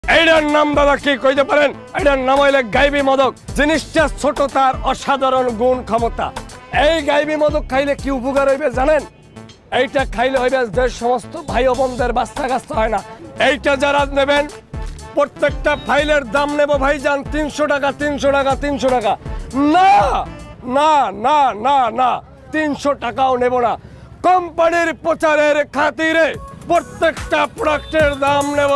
এইটার নাম দাদা কি কইতে পারেন? এটার নাম হইলে গাইবি মদক। জিনিসটা ছোট, তার অসাধারণ গুণ ক্ষমতা। এই গাইবি মদক খাইলে কি উপকার হইবে জানেন? এইটা খাইলে হইবে যে সমস্ত ভাই ও বোনদের বাচ্চা কাচ্চা হয় না, এইটা যারা নেবেন প্রত্যেকটা ফাইলের দাম নেব ভাইজান 300 টাকা 300 টাকা 300 টাকা। না না না না না, 300 টাকাও নেব না। কোম্পানির প্রচারের খাতিরে প্রত্যেকটা প্রোডাক্টের দাম নেব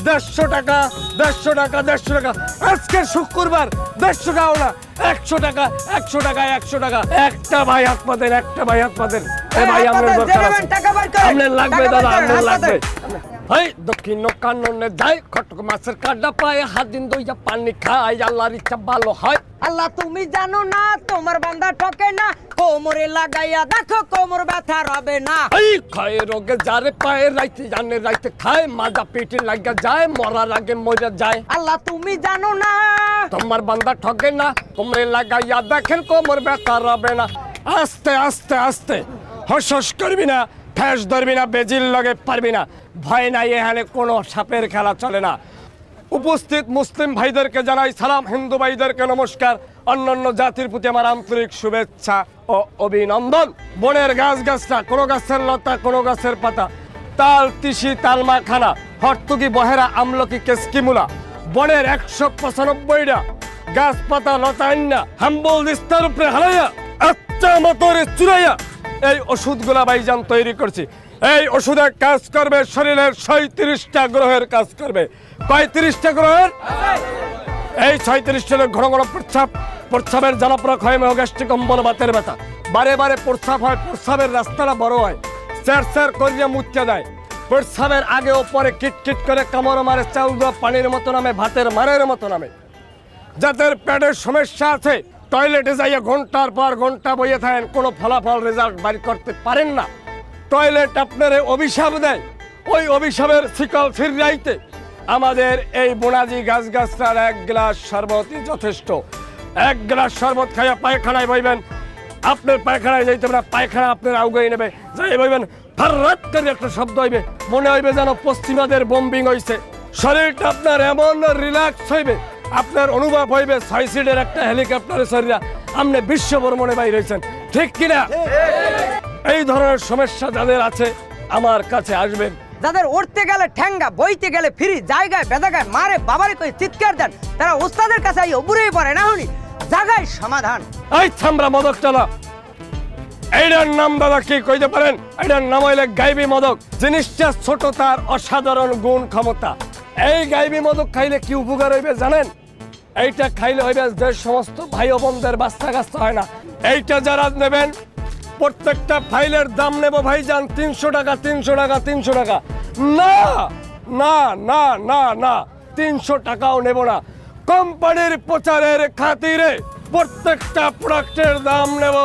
150 টাকা 150 টাকা 150 টাকা। আজকে শুক্রবার 150 টাকাও না, 100 টাকা 100 টাকা 100 টাকা। একটা ভাই হাত পাতেন, একটা ভাই হাত পাতেন। এ ভাই আমাদের দরকার আছে, আপনার লাগবে দাদা, আপনার লাগবে। ভাই দক্ষিণ কাননে যাই, খটক মাছের কাটা পায়, হাত দিন দইয়া পানি খাই, আল্লাহর ইচ্ছা ভালো হয়। আল্লাহ তুমি জানো না তোমার বান্দা ঠকে না, কোমরে লাগাইয়া দেখো কোমর ব্যথা হবে না। এই খায় রোগে যারে পায়, রাইতে জানে রাইতে খায়, মাজা পেটে লাগা যায়, মরার আগে মরে যায়। আল্লাহ তুমি জানো না তোমার বান্দা ঠকে না, কোমরে লাগাইয়া দেখেন কোমর ব্যথা হবে না। আস্তে আস্তে আস্তে, হস হস করবি না, ফ্যাস ধরবি না, বেজির লগে পারবি না। ভয় নাই, এখানে কোনো সাপের খেলা চলে না। উপস্থিত মুসলিম ভাইদেরকে জানাই সালাম, হিন্দু ভাইদেরকে নমস্কার, অন্যান্য জাতির প্রতি আমার আন্তরিক শুভেচ্ছা ও অভিনন্দন। বনের গাছ গাছটা, কোনো গাছের লতা, কোনো গাছের পাতা, তাল তিসি তালমা খানা, হরতুকি বহেরা আমলকি কেসকিমুলা, বনের 195টা গাছপাতা লতা আন্না হাম্বল দিস্তার উপরে হালাইয়া আচ্ছা মতরে চুরাইয়া এই ওষুধগুলা ভাইজান তৈরি করছি। এই ওষুধে কাজ করবে শরীরের 37টা গ্রহের কাজ করবে। কয় 30টা গ্রহের? এই 37টা ঘন ঘন প্রস্রাবের জ্বালাপোড়া, ক্ষয়, গ্যাস্ট্রিক অম্বল, বাতের ব্যথা, বারে বারে প্রস্রাব হয়, প্রস্রাবের রাস্তাটা বড় হয়, স্যার স্যার করিয়া মুচ্চা দেয়, প্রস্রাবের আগে ও পরে কিটকিট করে কামড় মারে, চাউল দেওয়া পানির মতো নামে, ভাতের মারের মতো নামে। যাদের পেটের সমস্যা আছে টয়লেটে যাইয়া ঘন্টার পর ঘন্টা বইয়ে থাকেন, কোনো ফলাফল রেজাল্ট বাড়ি করতে পারেন না, টয়লেট আপনারে অভিশাপ দেয়, ওই অভিশাপের শিকল ফিরাইতে আমাদের এই বোনাজি গাছগাছটার 1 গ্লাস শরবতই যথেষ্ট। 1 গ্লাস শরবত খাইয়া পায়খানায় বইবেন, আপনার পায়খানায় যাইতে না, পায়খানা আপনার আউগাই নেবে, যাই বইবেন ফাররাত করে একটা শব্দ হইবে, মনে হইবে যেন পশ্চিমাদের বোম্বিং হইছে। শরীরটা আপনার এমন রিল্যাক্স হইবে, আপনার অনুভব হইবে 6 সিটের একটা হেলিকপ্টারের শরীরা আপনি বিশ্ব ভ্রমণে বাইর হয়েছেন। ঠিক কিনা? এই ধরনের সমস্যা যাদের আছে আমার কাছে আসবেন। যাদের উঠতে গেলে ঠ্যাঙ্গা, বইতে গেলে ফ্রি, জায়গায় বেদাগায় মারে বাবারে কই চিৎকার দেন, তারা ওস্তাদের কাছে আইও বুড়েই পড়ে না হনি জায়গায় সমাধান। এই থামরা মদক চালা, এইটার নাম দাদা কি কইতে পারেন? এটার নাম হইলে গাইবি মদক। জিনিসটা ছোট, তার অসাধারণ গুণ ক্ষমতা। এই গাইবি মদক খাইলে কি উপকার হইবে জানেন? এইটা খাইলে হইবে যে সমস্ত ভাই ও বোনদের বাচ্চা কাচ্চা হয় না, এইটা যারা নেবেন প্রত্যেকটা ফাইলের দাম নেব ভাইজান 300 টাকা 300 টাকা 300 টাকা। না না না না না, 300 টাকাও নেব না। কোম্পানির প্রচারের খাতিরে প্রত্যেকটা প্রোডাক্টের দাম নেব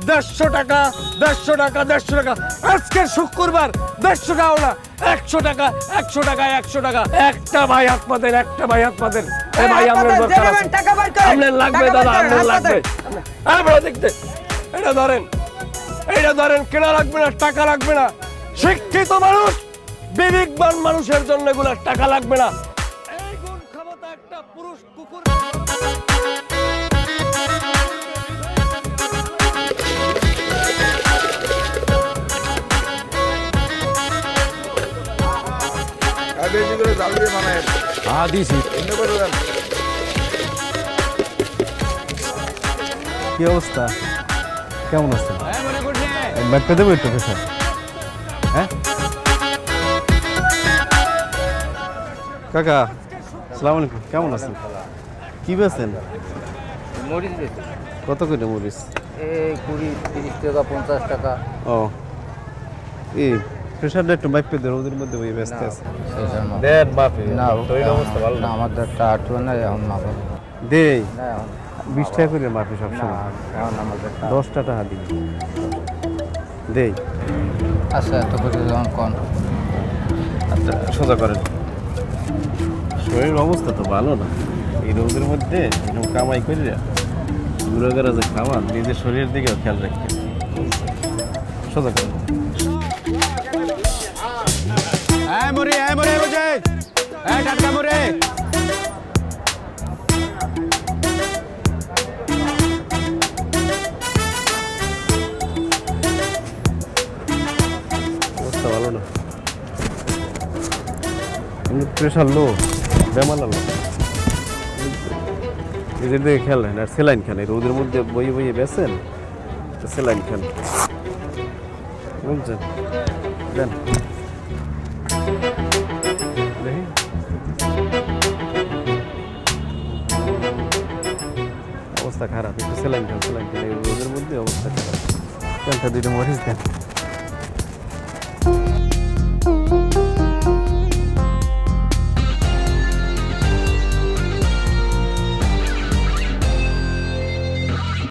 150 টাকা 150 টাকা 150 টাকা। আজকে শুক্রবার 150 টাকাও না, 100 টাকা 100 টাকা 100 টাকা। একটা ভাই হাত পাতেন, একটা ভাই হাত পাতেন। এ ভাই আমাদের দরকার আছে, আপনার লাগবে দাদা, আপনার লাগবে। আর বড় দেখতে এটা ধরেন, এইটা ধরেন, কেনা লাগবে না, টাকা লাগবে না। শিক্ষিত মানুষ, বিবেকবান মানুষের জন্য এগুলো টাকা লাগবে না। এই গুণ ক্ষমতা একটা পুরুষ কুকুর। কি অবস্থা, কেমন আছেন? ব্যাগটা দেবো একটু পেশা। হ্যাঁ কাকা, আসসালামু আলাইকুম, কেমন আছেন? কি বেছেন? মরিচ বেশি। কত করে মরিচ? 20, 30 টাকা, 50 টাকা। ও এই প্রেশারটা একটু মাইপে দেন, ওদের মধ্যে ওই ব্যস্ত আছে। দেন মাফি না, তোর অবস্থা ভালো না, আমাদের টা আটু না এখন না দেই না, এখন 20 টাকা করে মাফি সব না, সময়। এখন আমাদের 10 টাকা দিই দেই। আচ্ছা এত করে যখন কোন আচ্ছা সোজা করেন, শরীরের অবস্থা তো ভালো না, এই রোদের মধ্যে এরকম কামাই করি ঘুরে ঘুরে যে খাওয়ান, নিজের শরীরের দিকেও খেয়াল রাখতে। সোজা করেন। টাটকা মুড়ে অবস্থা ভালো না, প্রেশার লো, বেমার লো, নিজের দিকে খেয়াল রাখেন। আর স্যালাইন খান, এই রোদের মধ্যে বইয়ে বইয়ে বেছেন, স্যালাইন খান বুঝছেন। দেন দেখি অবস্থা খারাপ, একটু স্যালাইন খান, স্যালাইন খান, এই রোদের মধ্যে অবস্থা খারাপ। দুটো মরিচ দেন।